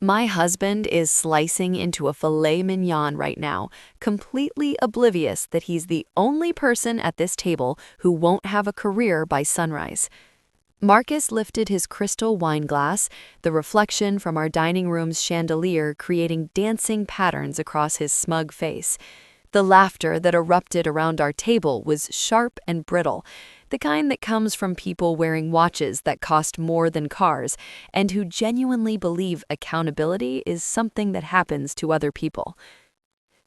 My husband is slicing into a filet mignon right now, completely oblivious that he's the only person at this table who won't have a career by sunrise. Marcus lifted his crystal wine glass, the reflection from our dining room's chandelier creating dancing patterns across his smug face. The laughter that erupted around our table was sharp and brittle, the kind that comes from people wearing watches that cost more than cars and who genuinely believe accountability is something that happens to other people.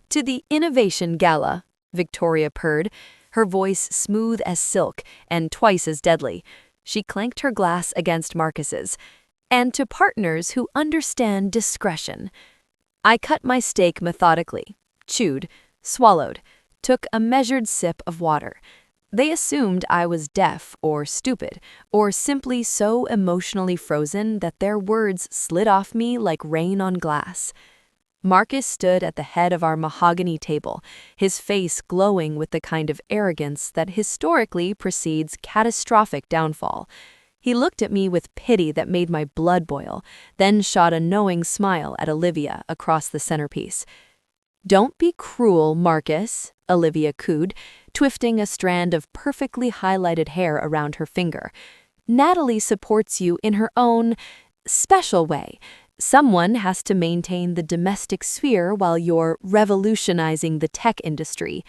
"To the Innovation Gala," Victoria purred, her voice smooth as silk and twice as deadly. She clanked her glass against Marcus's. "And to partners who understand discretion." I cut my steak methodically, chewed, swallowed, took a measured sip of water. They assumed I was deaf or stupid, or simply so emotionally frozen that their words slid off me like rain on glass. Marcus stood at the head of our mahogany table, his face glowing with the kind of arrogance that historically precedes catastrophic downfall. He looked at me with pity that made my blood boil, then shot a knowing smile at Olivia across the centerpiece. "Don't be cruel, Marcus," Olivia cooed, twisting a strand of perfectly highlighted hair around her finger. "Natalie supports you in her own, special way. Someone has to maintain the domestic sphere while you're revolutionizing the tech industry."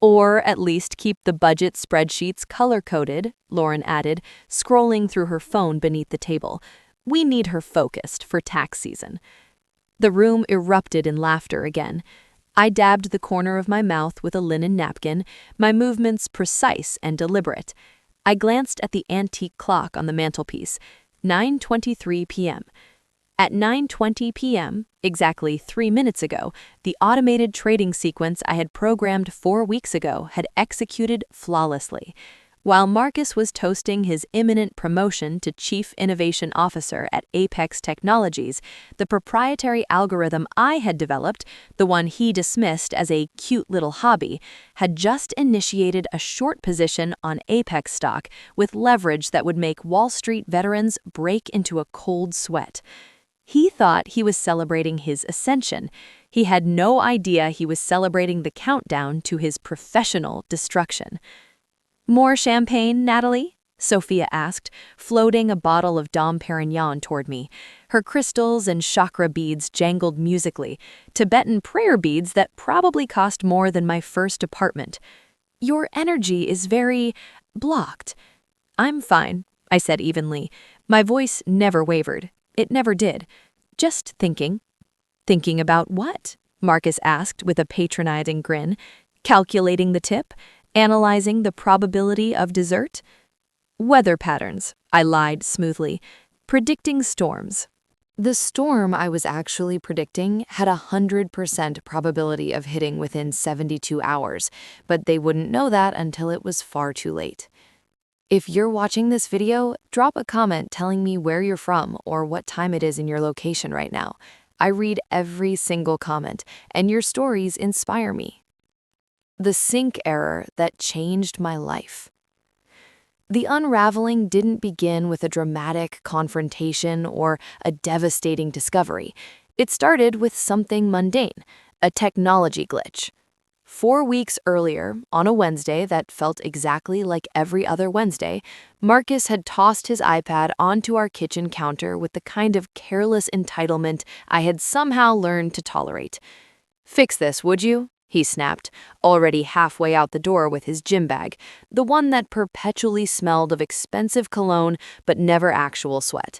"Or at least keep the budget spreadsheets color-coded," Lauren added, scrolling through her phone beneath the table. "We need her focused for tax season." The room erupted in laughter again. I dabbed the corner of my mouth with a linen napkin, my movements precise and deliberate. I glanced at the antique clock on the mantelpiece, 9:23 p.m. At 9:20 p.m., exactly 3 minutes ago, the automated trading sequence I had programmed 4 weeks ago had executed flawlessly. While Marcus was toasting his imminent promotion to Chief Innovation Officer at Apex Technologies, the proprietary algorithm I had developed, the one he dismissed as a cute little hobby, had just initiated a short position on Apex stock with leverage that would make Wall Street veterans break into a cold sweat. He thought he was celebrating his ascension. He had no idea he was celebrating the countdown to his professional destruction. "More champagne, Natalie?" Sophia asked, floating a bottle of Dom Perignon toward me. Her crystals and chakra beads jangled musically, Tibetan prayer beads that probably cost more than my first apartment. "Your energy is very blocked." "I'm fine," I said evenly. My voice never wavered. It never did. "Just thinking." "Thinking about what?" Marcus asked with a patronizing grin. "Calculating the tip? Analyzing the probability of dessert?" "Weather patterns," I lied smoothly. "Predicting storms." The storm I was actually predicting had a 100% probability of hitting within 72 hours, but they wouldn't know that until it was far too late. If you're watching this video, drop a comment telling me where you're from or what time it is in your location right now. I read every single comment, and your stories inspire me. The sync error that changed my life. The unraveling didn't begin with a dramatic confrontation or a devastating discovery. It started with something mundane, a technology glitch. 4 weeks earlier, on a Wednesday that felt exactly like every other Wednesday, Marcus had tossed his iPad onto our kitchen counter with the kind of careless entitlement I had somehow learned to tolerate. "Fix this, would you?" he snapped, already halfway out the door with his gym bag, the one that perpetually smelled of expensive cologne but never actual sweat.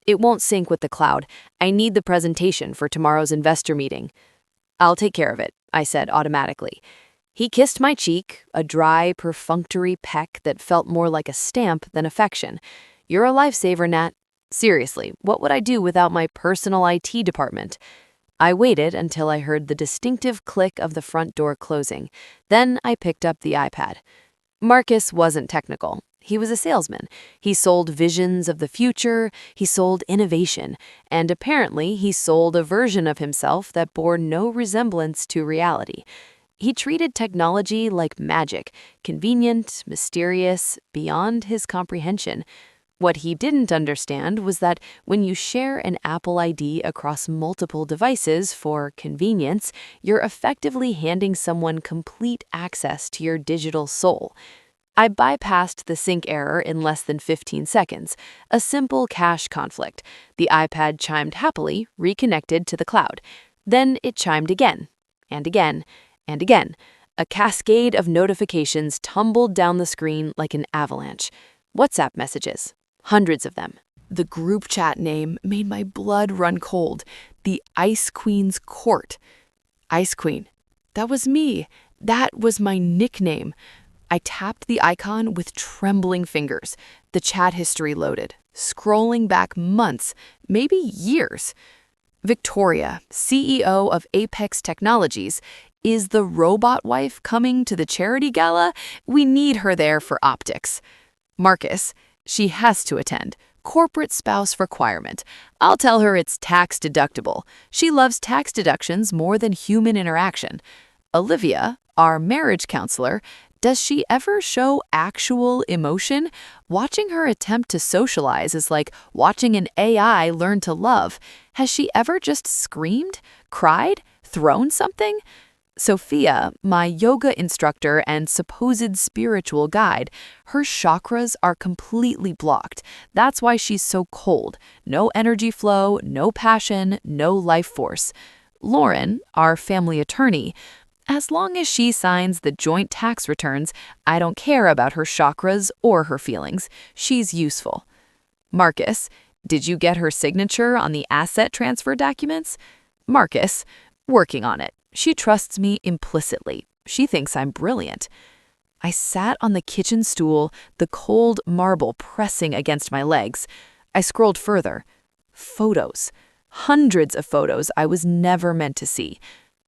"It won't sync with the cloud. I need the presentation for tomorrow's investor meeting." "I'll take care of it," I said automatically. He kissed my cheek, a dry, perfunctory peck that felt more like a stamp than affection. "You're a lifesaver, Nat. Seriously, what would I do without my personal IT department?" I waited until I heard the distinctive click of the front door closing. Then I picked up the iPad. Marcus wasn't technical. He was a salesman. He sold visions of the future, he sold innovation, and apparently he sold a version of himself that bore no resemblance to reality. He treated technology like magic, convenient, mysterious, beyond his comprehension. What he didn't understand was that when you share an Apple ID across multiple devices for convenience, you're effectively handing someone complete access to your digital soul. I bypassed the sync error in less than 15 seconds, a simple cache conflict. The iPad chimed happily, reconnected to the cloud. Then it chimed again, and again, and again. A cascade of notifications tumbled down the screen like an avalanche. WhatsApp messages, hundreds of them. The group chat name made my blood run cold. The Ice Queen's Court. Ice Queen. That was me. That was my nickname. I tapped the icon with trembling fingers. The chat history loaded, scrolling back months, maybe years. Victoria, CEO of Apex Technologies, is the robot wife coming to the charity gala? We need her there for optics. Marcus, she has to attend. Corporate spouse requirement. I'll tell her it's tax deductible. She loves tax deductions more than human interaction. Olivia, our marriage counselor, does she ever show actual emotion? Watching her attempt to socialize is like watching an AI learn to love. Has she ever just screamed, cried, thrown something? Sophia, my yoga instructor and supposed spiritual guide, her chakras are completely blocked. That's why she's so cold. No energy flow, no passion, no life force. Lauren, our family attorney, as long as she signs the joint tax returns, I don't care about her chakras or her feelings. She's useful. Marcus, did you get her signature on the asset transfer documents? Marcus, working on it. She trusts me implicitly. She thinks I'm brilliant. I sat on the kitchen stool, the cold marble pressing against my legs. I scrolled further. Photos. Hundreds of photos I was never meant to see.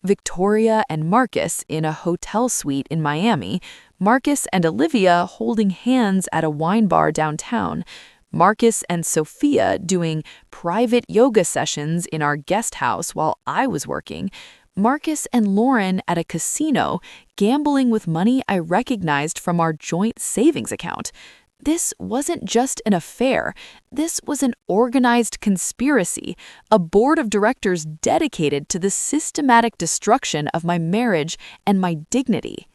Victoria and Marcus in a hotel suite in Miami, Marcus and Olivia holding hands at a wine bar downtown, Marcus and Sophia doing private yoga sessions in our guest house while I was working, Marcus and Lauren at a casino gambling with money I recognized from our joint savings account. This wasn't just an affair. This was an organized conspiracy, a board of directors dedicated to the systematic destruction of my marriage and my dignity.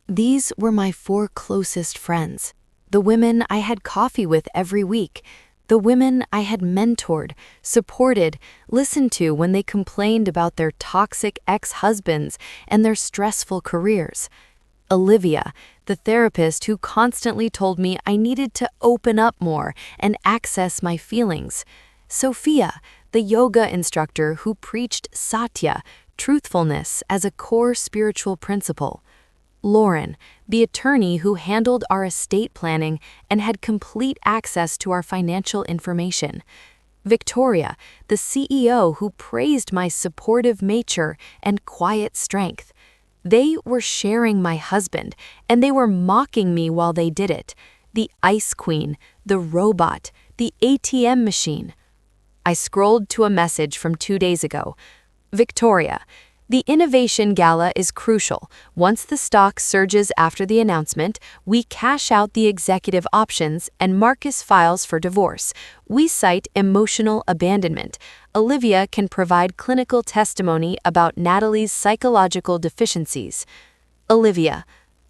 These were my 4 closest friends, the women I had coffee with every week, the women I had mentored, supported, listened to when they complained about their toxic ex-husbands and their stressful careers. Olivia, the therapist who constantly told me I needed to open up more and access my feelings. Sophia, the yoga instructor who preached satya, truthfulness, as a core spiritual principle. Lauren, the attorney who handled our estate planning and had complete access to our financial information. Victoria, the CEO who praised my supportive nature and quiet strength. They were sharing my husband, and they were mocking me while they did it. The Ice Queen, the robot, the ATM machine. I scrolled to a message from 2 days ago. Victoria, the Innovation Gala is crucial. Once the stock surges after the announcement, we cash out the executive options and Marcus files for divorce. We cite emotional abandonment. Olivia can provide clinical testimony about Natalie's psychological deficiencies. Olivia,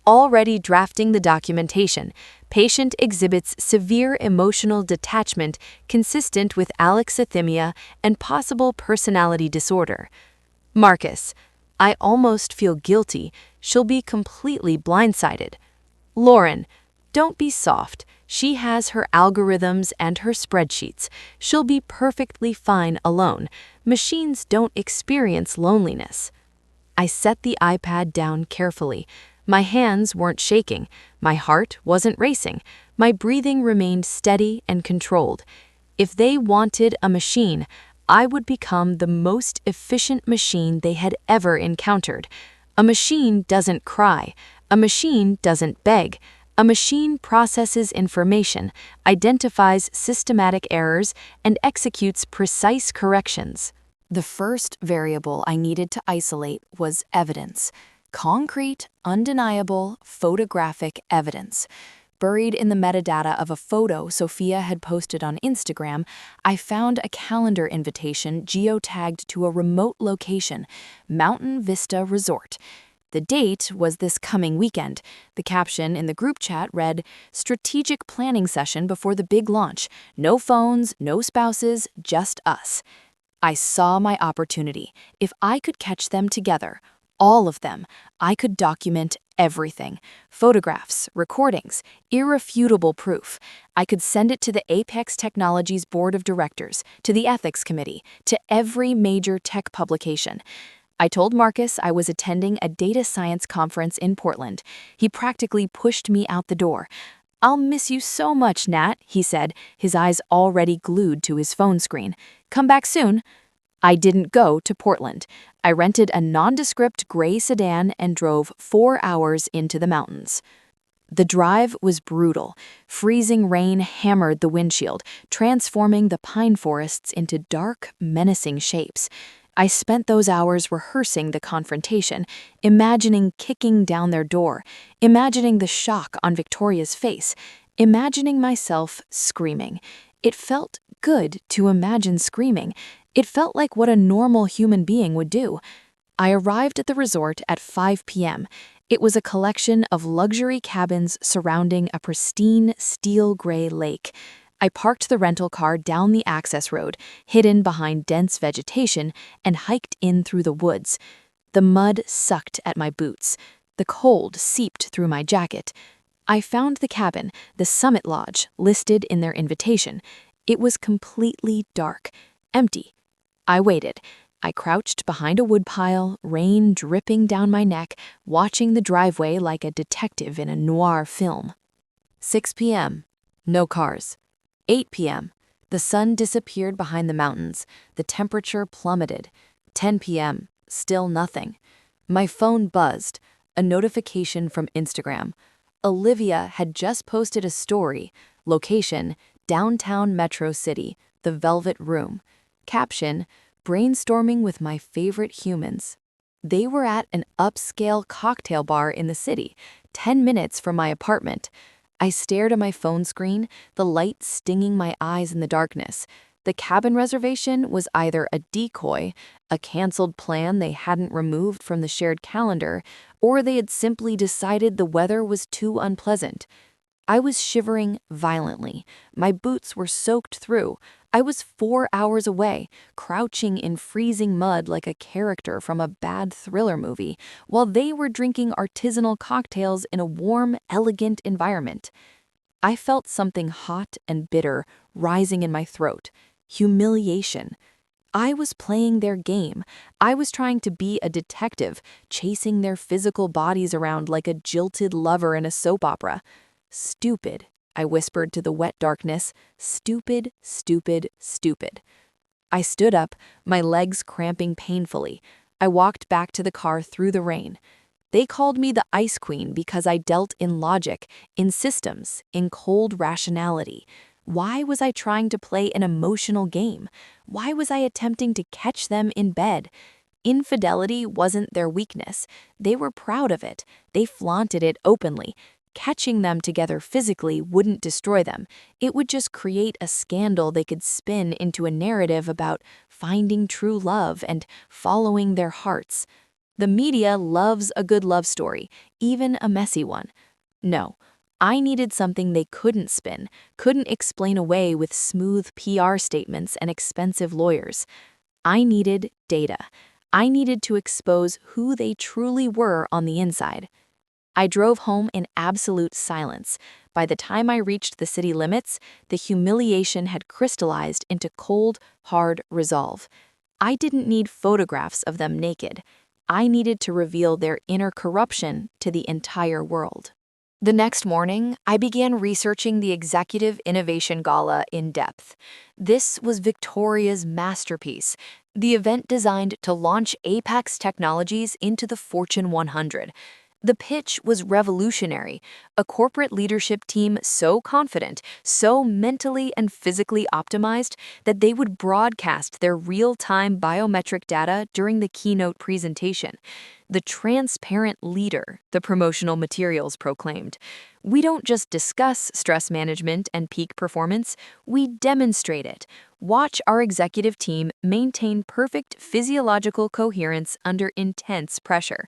already drafting the documentation. Patient exhibits severe emotional detachment consistent with alexithymia and possible personality disorder. Marcus, I almost feel guilty. She'll be completely blindsided. Lauren, don't be soft. She has her algorithms and her spreadsheets. She'll be perfectly fine alone. Machines don't experience loneliness. I set the iPad down carefully. My hands weren't shaking. My heart wasn't racing. My breathing remained steady and controlled. If they wanted a machine, I would become the most efficient machine they had ever encountered. A machine doesn't cry. A machine doesn't beg. A machine processes information, identifies systematic errors, and executes precise corrections. The first variable I needed to isolate was evidence. Concrete, undeniable, photographic evidence. Buried in the metadata of a photo Sophia had posted on Instagram, I found a calendar invitation geotagged to a remote location, Mountain Vista Resort. The date was this coming weekend. The caption in the group chat read, "Strategic planning session before the big launch. No phones, no spouses, just us." I saw my opportunity. If I could catch them together, all of them, I could document everything. Photographs, recordings, irrefutable proof. I could send it to the Apex Technologies Board of Directors, to the Ethics Committee, to every major tech publication. I told Marcus I was attending a data science conference in Portland. He practically pushed me out the door. "I'll miss you so much, Nat," he said, his eyes already glued to his phone screen. "Come back soon." I didn't go to Portland. I rented a nondescript gray sedan and drove 4 hours into the mountains. The drive was brutal. Freezing rain hammered the windshield, transforming the pine forests into dark, menacing shapes. I spent those hours rehearsing the confrontation, imagining kicking down their door, imagining the shock on Victoria's face, imagining myself screaming. It felt good to imagine screaming. It felt like what a normal human being would do. I arrived at the resort at 5 p.m. It was a collection of luxury cabins surrounding a pristine steel gray lake. I parked the rental car down the access road, hidden behind dense vegetation, and hiked in through the woods. The mud sucked at my boots. The cold seeped through my jacket. I found the cabin, the Summit Lodge, listed in their invitation. It was completely dark, empty. I waited. I crouched behind a woodpile, rain dripping down my neck, watching the driveway like a detective in a noir film. 6 p.m. No cars. 8 p.m. The sun disappeared behind the mountains. The temperature plummeted. 10 p.m. Still nothing. My phone buzzed. A notification from Instagram. Olivia had just posted a story. Location, downtown Metro City, the Velvet Room. Caption, "Brainstorming with my favorite humans." They were at an upscale cocktail bar in the city, 10 minutes from my apartment. I stared at my phone screen, the light stinging my eyes in the darkness. The cabin reservation was either a decoy, a canceled plan they hadn't removed from the shared calendar, or they had simply decided the weather was too unpleasant. I was shivering violently. My boots were soaked through. I was 4 hours away, crouching in freezing mud like a character from a bad thriller movie, while they were drinking artisanal cocktails in a warm, elegant environment. I felt something hot and bitter rising in my throat. Humiliation. I was playing their game. I was trying to be a detective, chasing their physical bodies around like a jilted lover in a soap opera. "Stupid," I whispered to the wet darkness. "Stupid, stupid, stupid." I stood up, my legs cramping painfully. I walked back to the car through the rain. They called me the Ice Queen because I dealt in logic, in systems, in cold rationality. Why was I trying to play an emotional game? Why was I attempting to catch them in bed? Infidelity wasn't their weakness. They were proud of it. They flaunted it openly. Catching them together physically wouldn't destroy them. It would just create a scandal they could spin into a narrative about finding true love and following their hearts. The media loves a good love story, even a messy one. No, I needed something they couldn't spin, couldn't explain away with smooth PR statements and expensive lawyers. I needed data. I needed to expose who they truly were on the inside. I drove home in absolute silence. By the time I reached the city limits, the humiliation had crystallized into cold, hard resolve. I didn't need photographs of them naked. I needed to reveal their inner corruption to the entire world. The next morning, I began researching the Executive Innovation Gala in depth. This was Victoria's masterpiece, the event designed to launch Apex Technologies into the Fortune 100. The pitch was revolutionary. A corporate leadership team so confident, so mentally and physically optimized that they would broadcast their real-time biometric data during the keynote presentation. The transparent leader, the promotional materials proclaimed. We don't just discuss stress management and peak performance, we demonstrate it. Watch our executive team maintain perfect physiological coherence under intense pressure.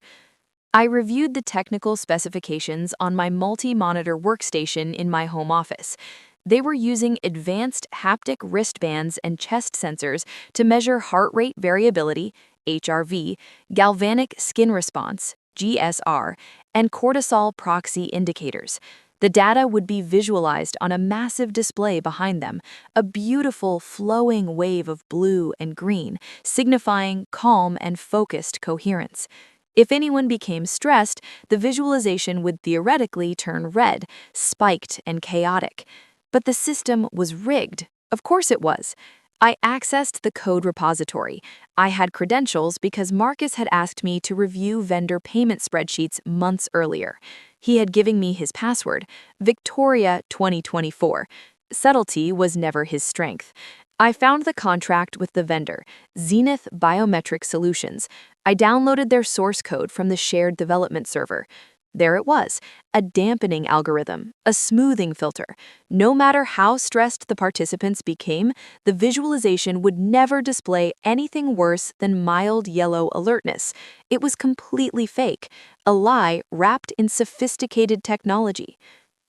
I reviewed the technical specifications on my multi-monitor workstation in my home office. They were using advanced haptic wristbands and chest sensors to measure heart rate variability, HRV, galvanic skin response, GSR, and cortisol proxy indicators. The data would be visualized on a massive display behind them, a beautiful flowing wave of blue and green, signifying calm and focused coherence. If anyone became stressed, the visualization would theoretically turn red, spiked, and chaotic. But the system was rigged. Of course it was. I accessed the code repository. I had credentials because Marcus had asked me to review vendor payment spreadsheets months earlier. He had given me his password, Victoria 2024. Subtlety was never his strength. I found the contract with the vendor, Zenith Biometric Solutions. I downloaded their source code from the shared development server. There it was, a dampening algorithm, a smoothing filter. No matter how stressed the participants became, the visualization would never display anything worse than mild yellow alertness. It was completely fake, a lie wrapped in sophisticated technology.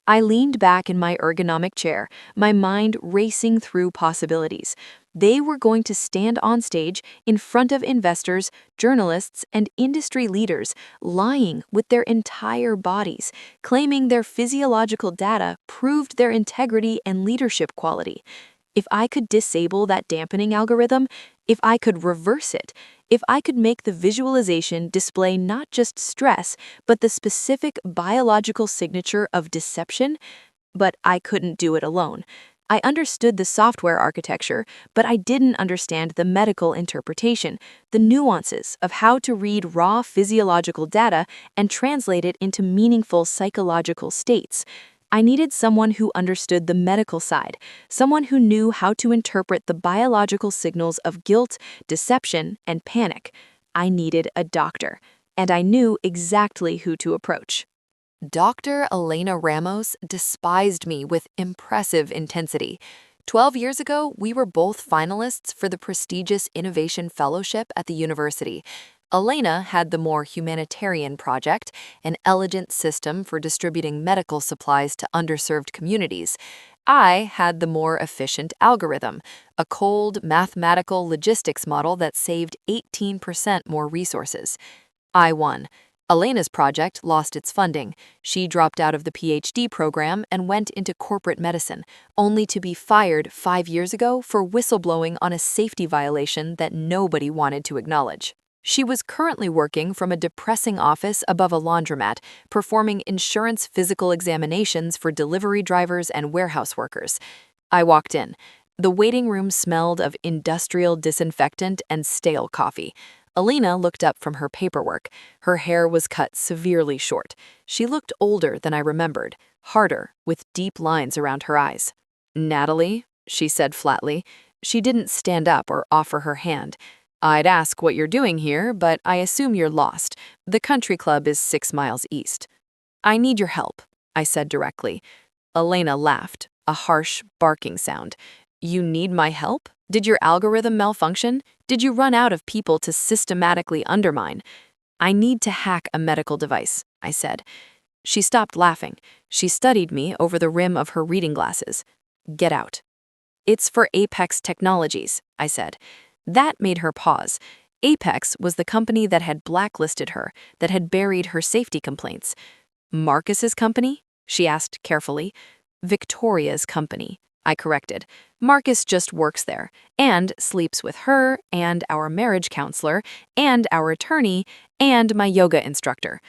I leaned back in my ergonomic chair, my mind racing through possibilities. They were going to stand on stage in front of investors, journalists, and industry leaders, lying with their entire bodies, claiming their physiological data proved their integrity and leadership quality. If I could disable that dampening algorithm, if I could reverse it, if I could make the visualization display not just stress, but the specific biological signature of deception, but I couldn't do it alone. I understood the software architecture, but I didn't understand the medical interpretation, the nuances of how to read raw physiological data and translate it into meaningful psychological states. I needed someone who understood the medical side, someone who knew how to interpret the biological signals of guilt, deception, and panic. I needed a doctor, and I knew exactly who to approach. Dr. Elena Ramos despised me with impressive intensity. 12 years ago, we were both finalists for the prestigious Innovation Fellowship at the university. Elena had the more humanitarian project, an elegant system for distributing medical supplies to underserved communities. I had the more efficient algorithm, a cold mathematical logistics model that saved 18% more resources. I won. Elena's project lost its funding. She dropped out of the PhD program and went into corporate medicine, only to be fired 5 years ago for whistleblowing on a safety violation that nobody wanted to acknowledge. She was currently working from a depressing office above a laundromat, performing insurance physical examinations for delivery drivers and warehouse workers. I walked in. The waiting room smelled of industrial disinfectant and stale coffee. Alina looked up from her paperwork. Her hair was cut severely short. She looked older than I remembered, harder, with deep lines around her eyes. "Natalie," she said flatly. She didn't stand up or offer her hand. "I'd ask what you're doing here, but I assume you're lost. The country club is 6 miles east." "I need your help," I said directly. Elena laughed, a harsh, barking sound. "You need my help? Did your algorithm malfunction? Did you run out of people to systematically undermine?" "I need to hack a medical device," I said. She stopped laughing. She studied me over the rim of her reading glasses. "Get out." "It's for Apex Technologies," I said. That made her pause. Apex was the company that had blacklisted her, that had buried her safety complaints. "Marcus's company?" she asked carefully. "Victoria's company," I corrected. "Marcus just works there, and sleeps with her, and our marriage counselor, and our attorney, and my yoga instructor."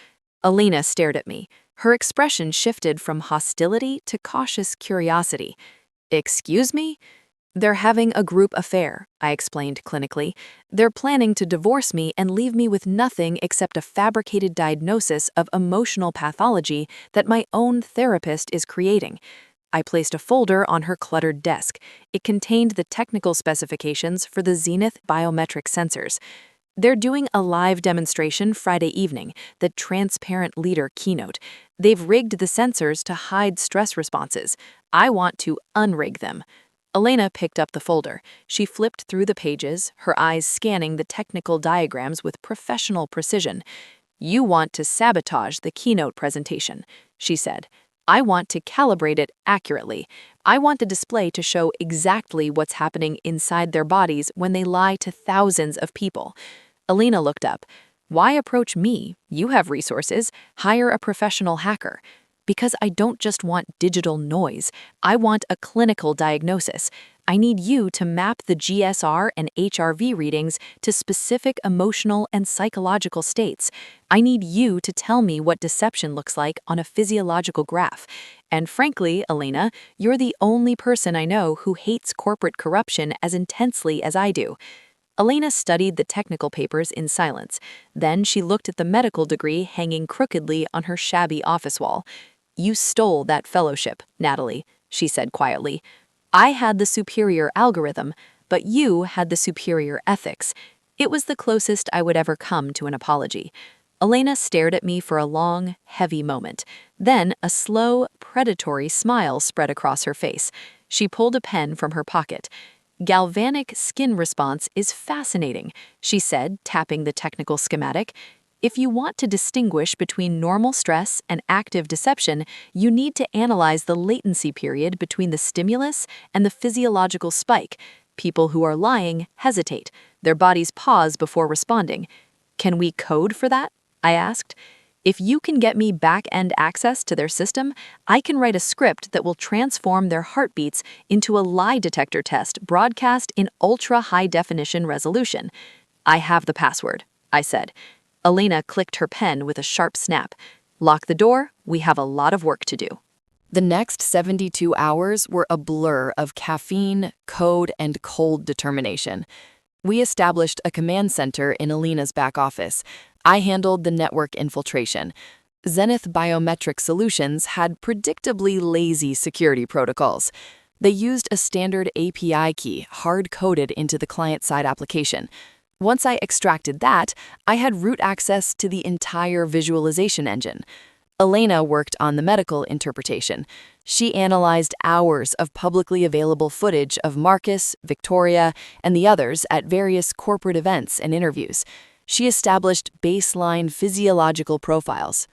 Alina stared at me. Her expression shifted from hostility to cautious curiosity. "Excuse me?" They're having a group affair, I explained clinically. They're planning to divorce me and leave me with nothing except a fabricated diagnosis of emotional pathology that my own therapist is creating. I placed a folder on her cluttered desk. It contained the technical specifications for the Zenith biometric sensors. They're doing a live demonstration Friday evening, the Transparent Leader keynote. They've rigged the sensors to hide stress responses. I want to unrig them. Elena picked up the folder. She flipped through the pages, her eyes scanning the technical diagrams with professional precision. You want to sabotage the keynote presentation, she said. I want to calibrate it accurately. I want the display to show exactly what's happening inside their bodies when they lie to thousands of people. Elena looked up. Why approach me? You have resources. Hire a professional hacker. Because I don't just want digital noise. I want a clinical diagnosis. I need you to map the GSR and HRV readings to specific emotional and psychological states. I need you to tell me what deception looks like on a physiological graph. And frankly, Elena, you're the only person I know who hates corporate corruption as intensely as I do. Elena studied the technical papers in silence. Then she looked at the medical degree hanging crookedly on her shabby office wall. You stole that fellowship, Natalie, she said quietly. I had the superior algorithm, but you had the superior ethics. It was the closest I would ever come to an apology. Elena stared at me for a long, heavy moment. Then a slow, predatory smile spread across her face. She pulled a pen from her pocket. Galvanic skin response is fascinating, she said, tapping the technical schematic. If you want to distinguish between normal stress and active deception, you need to analyze the latency period between the stimulus and the physiological spike. People who are lying hesitate. Their bodies pause before responding. Can we code for that? I asked. If you can get me back-end access to their system, I can write a script that will transform their heartbeats into a lie detector test broadcast in ultra-high-definition resolution. I have the password, I said. Elena clicked her pen with a sharp snap. Lock the door, we have a lot of work to do. The next 72 hours were a blur of caffeine, code, and cold determination. We established a command center in Elena's back office. I handled the network infiltration. Zenith Biometric Solutions had predictably lazy security protocols. They used a standard API key hard-coded into the client-side application. Once I extracted that, I had root access to the entire visualization engine. Elena worked on the medical interpretation. She analyzed hours of publicly available footage of Marcus, Victoria, and the others at various corporate events and interviews. She established baseline physiological profiles.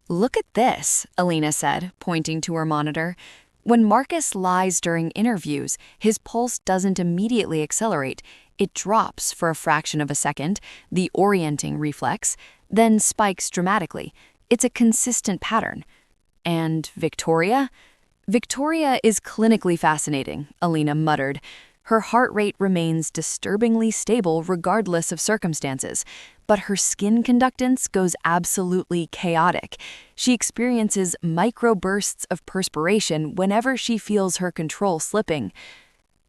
Look at this, Elena said, pointing to her monitor. When Marcus lies during interviews, his pulse doesn't immediately accelerate. It drops for a fraction of a second, the orienting reflex, then spikes dramatically. It's a consistent pattern. And Victoria? Victoria is clinically fascinating, Elena muttered. Her heart rate remains disturbingly stable regardless of circumstances, but her skin conductance goes absolutely chaotic. She experiences microbursts of perspiration whenever she feels her control slipping.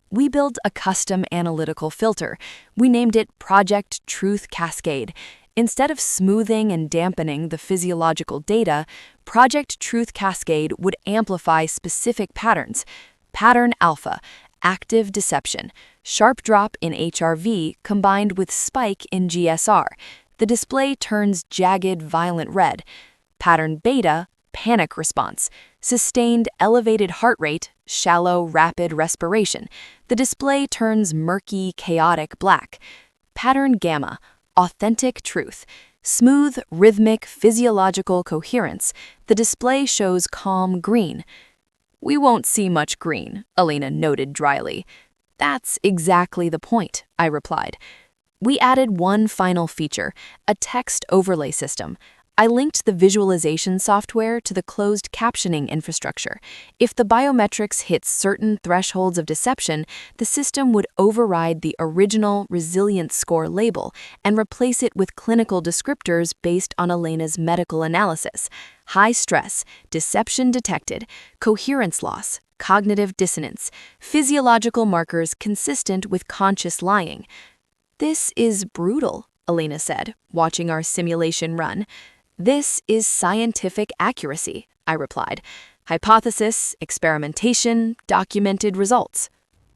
We built a custom analytical filter. We named it Project Truth Cascade. Instead of smoothing and dampening the physiological data, Project Truth Cascade would amplify specific patterns. Pattern alpha, active deception, sharp drop in HRV combined with spike in GSR. The display turns jagged, violent red. Pattern beta, panic response, sustained elevated heart rate, shallow, rapid respiration. The display turns murky, chaotic black. Pattern gamma, authentic truth, smooth, rhythmic, physiological coherence. The display shows calm green. We won't see much green, Elena noted dryly. That's exactly the point, I replied. We added one final feature, a text overlay system. I linked the visualization software to the closed captioning infrastructure. If the biometrics hit certain thresholds of deception, the system would override the original resilience score label and replace it with clinical descriptors based on Elena's medical analysis. High stress, deception detected, coherence loss, cognitive dissonance, physiological markers consistent with conscious lying. This is brutal, Elena said, watching our simulation run. This is scientific accuracy, I replied. Hypothesis, experimentation, documented results.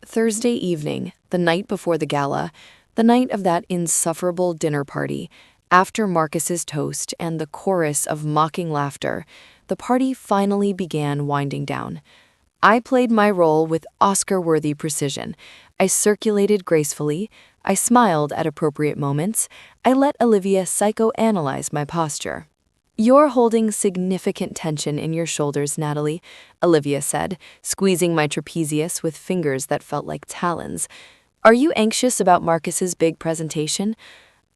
Thursday evening, the night before the gala, the night of that insufferable dinner party, after Marcus's toast and the chorus of mocking laughter, the party finally began winding down. I played my role with Oscar-worthy precision. I circulated gracefully, I smiled at appropriate moments, I let Olivia psychoanalyze my posture. "You're holding significant tension in your shoulders, Natalie," Olivia said, squeezing my trapezius with fingers that felt like talons. "Are you anxious about Marcus's big presentation?"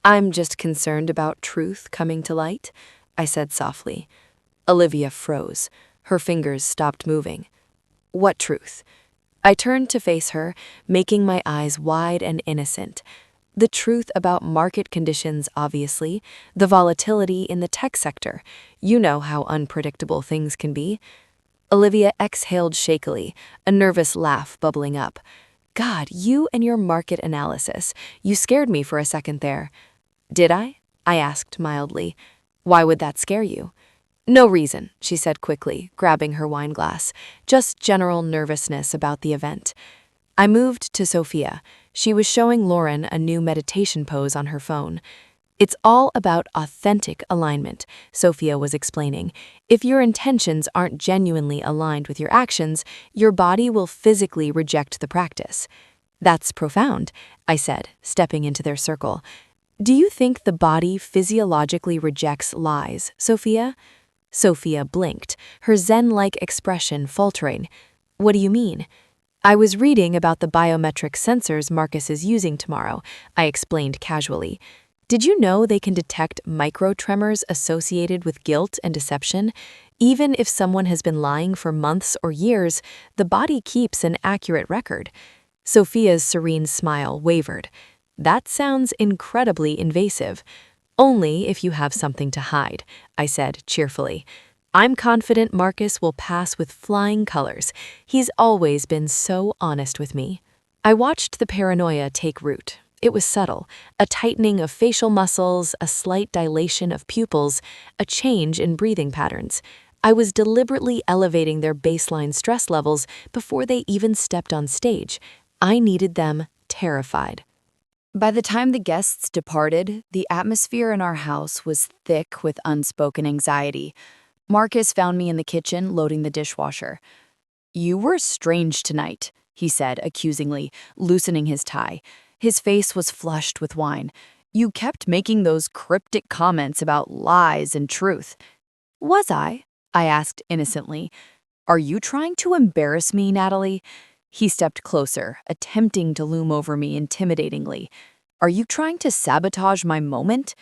"I'm just concerned about truth coming to light," I said softly. Olivia froze. Her fingers stopped moving. "What truth?" I turned to face her, making my eyes wide and innocent. The truth about market conditions, obviously, the volatility in the tech sector. You know how unpredictable things can be. Olivia exhaled shakily, a nervous laugh bubbling up. "God, you and your market analysis. You scared me for a second there." "Did I?" I asked mildly. "Why would that scare you?" "No reason," she said quickly, grabbing her wine glass. "Just general nervousness about the event." I moved to Sophia. She was showing Lauren a new meditation pose on her phone. "It's all about authentic alignment," Sophia was explaining. "If your intentions aren't genuinely aligned with your actions, your body will physically reject the practice." "That's profound," I said, stepping into their circle. "Do you think the body physiologically rejects lies, Sophia?" Sophia blinked, her zen-like expression faltering. "What do you mean?" "I was reading about the biometric sensors Marcus is using tomorrow," I explained casually. "Did you know they can detect microtremors associated with guilt and deception? Even if someone has been lying for months or years, the body keeps an accurate record." Sophia's serene smile wavered. "That sounds incredibly invasive." "Only if you have something to hide," I said cheerfully. "I'm confident Marcus will pass with flying colors. He's always been so honest with me." I watched the paranoia take root. It was subtle, a tightening of facial muscles, a slight dilation of pupils, a change in breathing patterns. I was deliberately elevating their baseline stress levels before they even stepped on stage. I needed them terrified. By the time the guests departed, the atmosphere in our house was thick with unspoken anxiety. Marcus found me in the kitchen loading the dishwasher. "You were strange tonight," he said accusingly, loosening his tie. His face was flushed with wine. "You kept making those cryptic comments about lies and truth." "Was I?" I asked innocently. "Are you trying to embarrass me, Natalie?" He stepped closer, attempting to loom over me intimidatingly. "Are you trying to sabotage my moment?"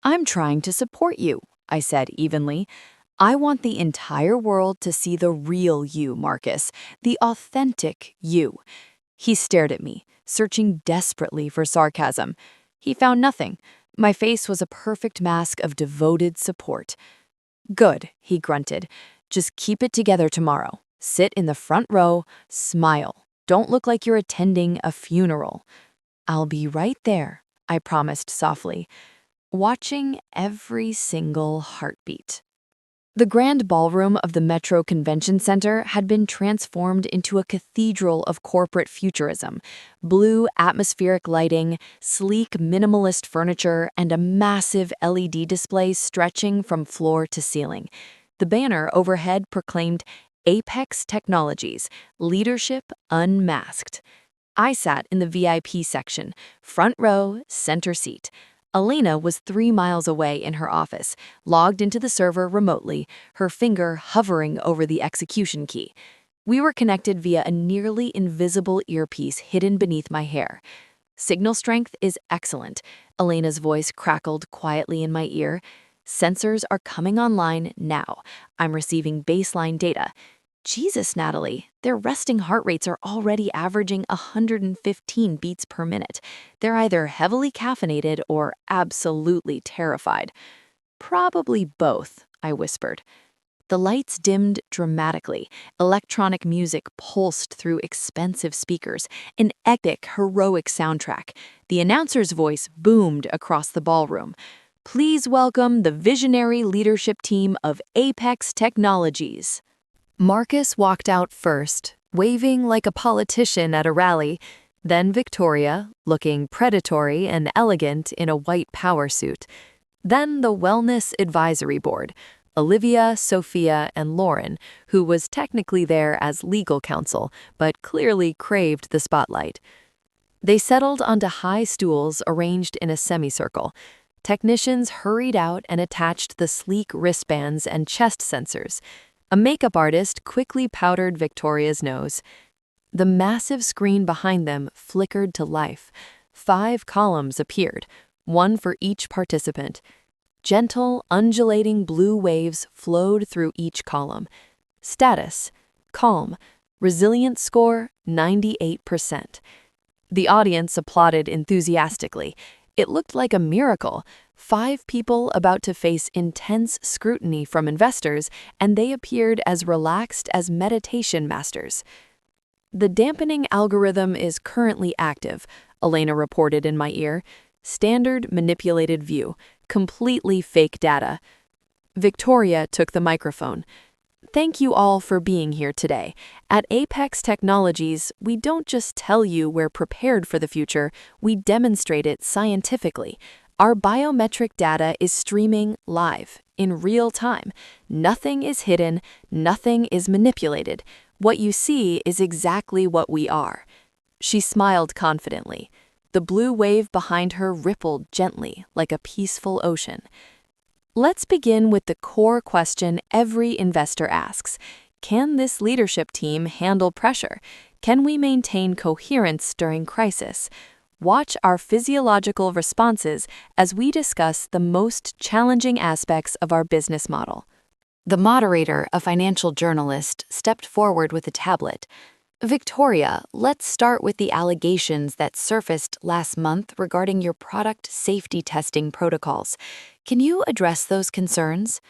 "I'm trying to support you," I said evenly. "I want the entire world to see the real you, Marcus, the authentic you." He stared at me, searching desperately for sarcasm. He found nothing. My face was a perfect mask of devoted support. "Good," he grunted. "Just keep it together tomorrow. Sit in the front row, smile. Don't look like you're attending a funeral." "I'll be right there," I promised softly, watching every single heartbeat. The grand ballroom of the Metro Convention Center had been transformed into a cathedral of corporate futurism. Blue atmospheric lighting, sleek minimalist furniture, and a massive LED display stretching from floor to ceiling. The banner overhead proclaimed Apex Technologies, Leadership Unmasked. I sat in the VIP section, front row, center seat. Elena was 3 miles away in her office, logged into the server remotely, her finger hovering over the execution key. We were connected via a nearly invisible earpiece hidden beneath my hair. "Signal strength is excellent," Elena's voice crackled quietly in my ear. "Sensors are coming online now. I'm receiving baseline data." Jesus, Natalie, their resting heart rates are already averaging 115 beats per minute. They're either heavily caffeinated or absolutely terrified. "Probably both," I whispered. The lights dimmed dramatically. Electronic music pulsed through expensive speakers, an epic, heroic soundtrack. The announcer's voice boomed across the ballroom. Please welcome the visionary leadership team of Apex Technologies. Marcus walked out first, waving like a politician at a rally. Then Victoria, looking predatory and elegant in a white power suit. Then the Wellness Advisory Board, Olivia, Sophia, and Lauren, who was technically there as legal counsel, but clearly craved the spotlight. They settled onto high stools arranged in a semicircle. Technicians hurried out and attached the sleek wristbands and chest sensors. A makeup artist quickly powdered Victoria's nose. The massive screen behind them flickered to life. 5 columns appeared, one for each participant. Gentle, undulating blue waves flowed through each column. Status: calm. Resilience score: 98%. The audience applauded enthusiastically. It looked like a miracle. 5 people about to face intense scrutiny from investors, and they appeared as relaxed as meditation masters. The dampening algorithm is currently active, Elena reported in my ear. Standard manipulated view, completely fake data. Victoria took the microphone. Thank you all for being here today. At Apex Technologies, we don't just tell you we're prepared for the future, we demonstrate it scientifically. Our biometric data is streaming live, in real time. Nothing is hidden, nothing is manipulated. What you see is exactly what we are. She smiled confidently. The blue wave behind her rippled gently, like a peaceful ocean. Let's begin with the core question every investor asks. Can this leadership team handle pressure? Can we maintain coherence during crisis? Watch our physiological responses as we discuss the most challenging aspects of our business model. The moderator, a financial journalist, stepped forward with a tablet. Victoria, let's start with the allegations that surfaced last month regarding your product safety testing protocols. Can you address those concerns?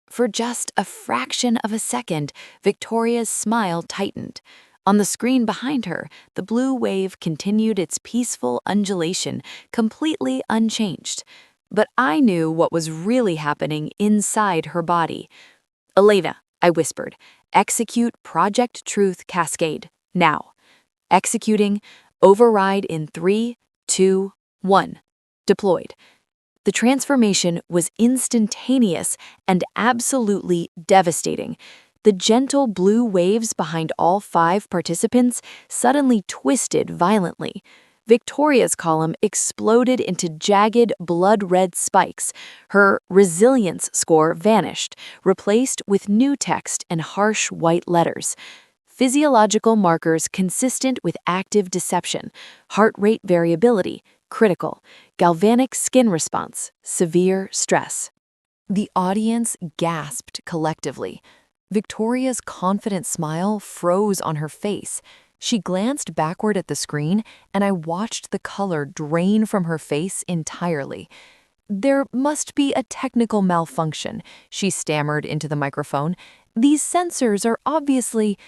For just a fraction of a second, Victoria's smile tightened. On the screen behind her, the blue wave continued its peaceful undulation, completely unchanged. But I knew what was really happening inside her body. Elena, I whispered, execute Project Truth Cascade, now. Executing, override in 3, 2, 1. Deployed. The transformation was instantaneous and absolutely devastating. The gentle blue waves behind all 5 participants suddenly twisted violently. Victoria's column exploded into jagged, blood-red spikes. Her resilience score vanished, replaced with new text and harsh white letters. Physiological markers consistent with active deception, heart rate variability, critical, galvanic skin response, severe stress. The audience gasped collectively. Victoria's confident smile froze on her face. She glanced backward at the screen, and I watched the color drain from her face entirely. There must be a technical malfunction, she stammered into the microphone. These sensors are obviously...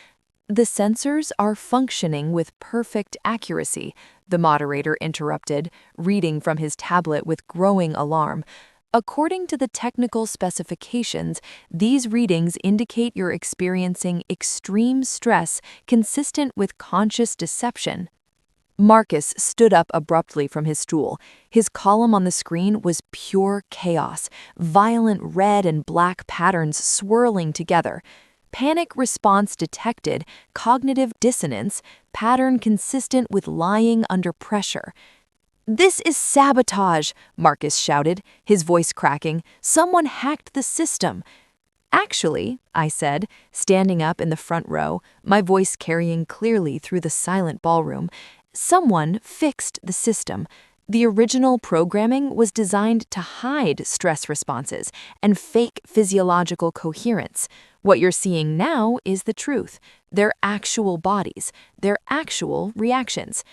The sensors are functioning with perfect accuracy, the moderator interrupted, reading from his tablet with growing alarm. According to the technical specifications, these readings indicate you're experiencing extreme stress consistent with conscious deception. Marcus stood up abruptly from his stool. His column on the screen was pure chaos, violent red and black patterns swirling together. Panic response detected, cognitive dissonance, pattern consistent with lying under pressure. This is sabotage, Marcus shouted, his voice cracking. Someone hacked the system. Actually, I said, standing up in the front row, my voice carrying clearly through the silent ballroom, someone fixed the system. The original programming was designed to hide stress responses and fake physiological coherence. What you're seeing now is the truth, their actual bodies, their actual reactions.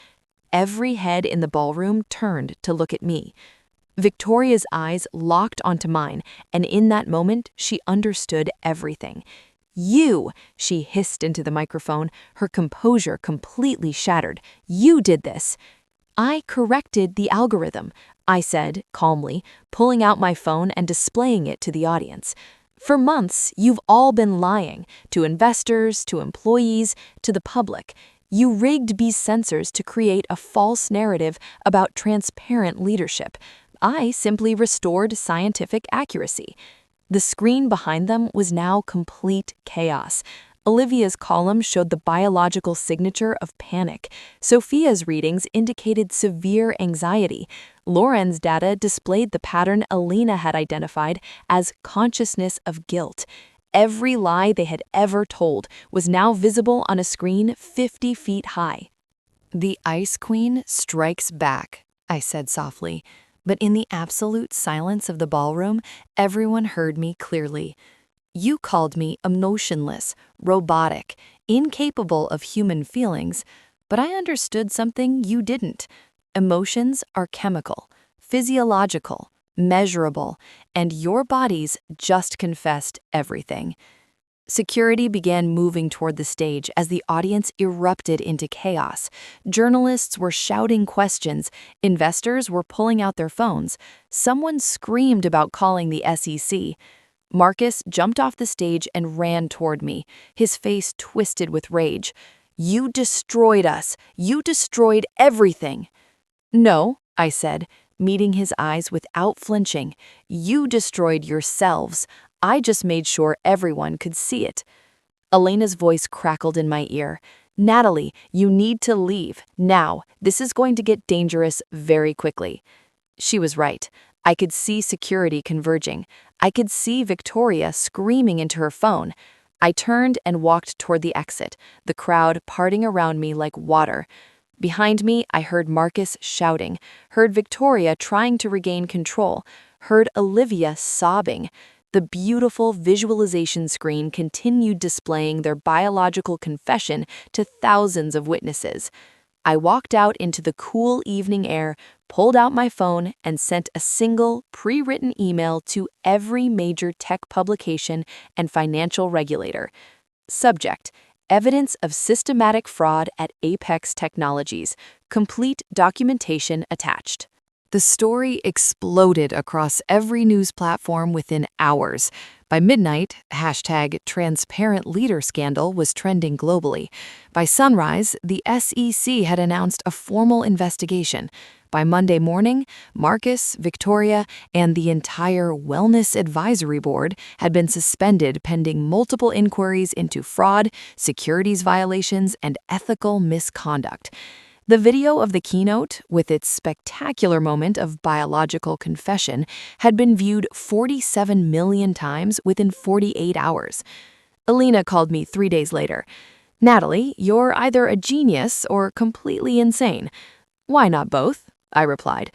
Every head in the ballroom turned to look at me. Victoria's eyes locked onto mine, and in that moment, she understood everything. You, she hissed into the microphone, her composure completely shattered. You did this. I corrected the algorithm, I said calmly, pulling out my phone and displaying it to the audience. For months, you've all been lying to investors, to employees, to the public. You rigged B's sensors to create a false narrative about transparent leadership. I simply restored scientific accuracy. The screen behind them was now complete chaos. Olivia's column showed the biological signature of panic. Sophia's readings indicated severe anxiety. Lauren's data displayed the pattern Alina had identified as consciousness of guilt. Every lie they had ever told was now visible on a screen 50 feet high. "The Ice Queen strikes back," I said softly, but in the absolute silence of the ballroom, everyone heard me clearly. "You called me emotionless, robotic, incapable of human feelings, but I understood something you didn't. Emotions are chemical, physiological, measurable, and your bodies just confessed everything." Security began moving toward the stage as the audience erupted into chaos. Journalists were shouting questions, investors were pulling out their phones. Someone screamed about calling the SEC. Marcus jumped off the stage and ran toward me, his face twisted with rage. "You destroyed us. You destroyed everything." "No," I said, meeting his eyes without flinching. "You destroyed yourselves. I just made sure everyone could see it." Elena's voice crackled in my ear. "Natalie, you need to leave, now. This is going to get dangerous very quickly." She was right. I could see security converging. I could see Victoria screaming into her phone. I turned and walked toward the exit, the crowd parting around me like water. Behind me, I heard Marcus shouting, heard Victoria trying to regain control, heard Olivia sobbing. The beautiful visualization screen continued displaying their biological confession to thousands of witnesses. I walked out into the cool evening air, pulled out my phone, and sent a single, pre-written email to every major tech publication and financial regulator. Subject: Evidence of systematic fraud at Apex Technologies. Complete documentation attached. The story exploded across every news platform within hours. By midnight, #TransparentLeaderScandal was trending globally. By sunrise, the SEC had announced a formal investigation. By Monday morning, Marcus, Victoria, and the entire Wellness Advisory Board had been suspended pending multiple inquiries into fraud, securities violations, and ethical misconduct. The video of the keynote, with its spectacular moment of biological confession, had been viewed 47 million times within 48 hours. Alina called me 3 days later. "Natalie, you're either a genius or completely insane." "Why not both?" I replied.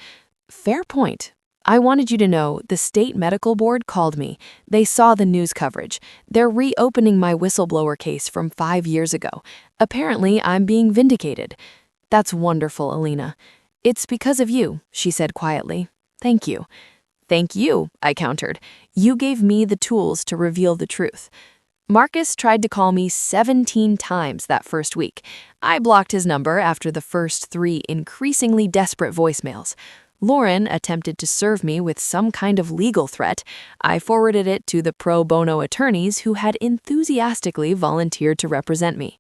"Fair point. I wanted you to know the state medical board called me. They saw the news coverage. They're reopening my whistleblower case from 5 years ago. Apparently, I'm being vindicated." "That's wonderful, Alina." "It's because of you," she said quietly. "Thank you." "Thank you," I countered. "You gave me the tools to reveal the truth." Marcus tried to call me 17 times that first week. I blocked his number after the first 3 increasingly desperate voicemails. Lauren attempted to serve me with some kind of legal threat. I forwarded it to the pro bono attorneys who had enthusiastically volunteered to represent me.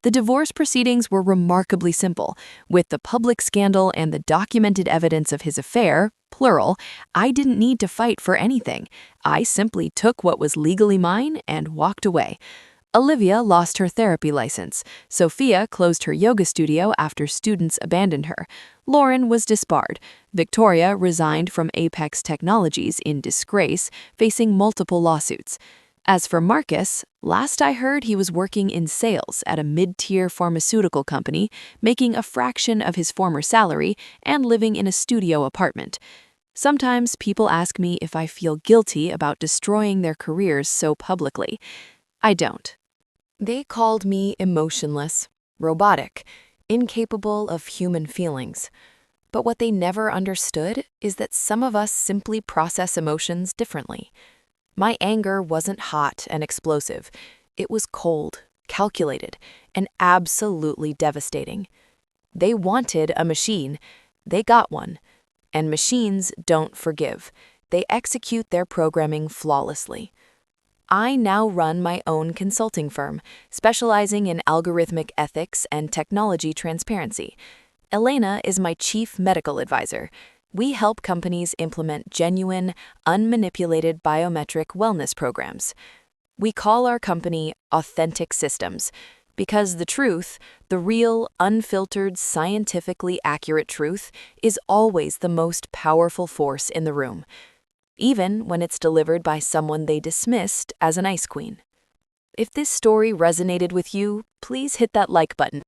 The divorce proceedings were remarkably simple. With the public scandal and the documented evidence of his affair, plural, I didn't need to fight for anything. I simply took what was legally mine and walked away. Olivia lost her therapy license. Sophia closed her yoga studio after students abandoned her. Lauren was disbarred. Victoria resigned from Apex Technologies in disgrace, facing multiple lawsuits. As for Marcus, last I heard he was working in sales at a mid-tier pharmaceutical company, making a fraction of his former salary and living in a studio apartment. Sometimes people ask me if I feel guilty about destroying their careers so publicly. I don't. They called me emotionless, robotic, incapable of human feelings. But what they never understood is that some of us simply process emotions differently. My anger wasn't hot and explosive. It was cold, calculated, and absolutely devastating. They wanted a machine. They got one. And machines don't forgive. They execute their programming flawlessly. I now run my own consulting firm, specializing in algorithmic ethics and technology transparency. Elena is my chief medical advisor. We help companies implement genuine, unmanipulated biometric wellness programs. We call our company Authentic Systems because the truth, the real, unfiltered, scientifically accurate truth, is always the most powerful force in the room, even when it's delivered by someone they dismissed as an ice queen. If this story resonated with you, please hit that like button.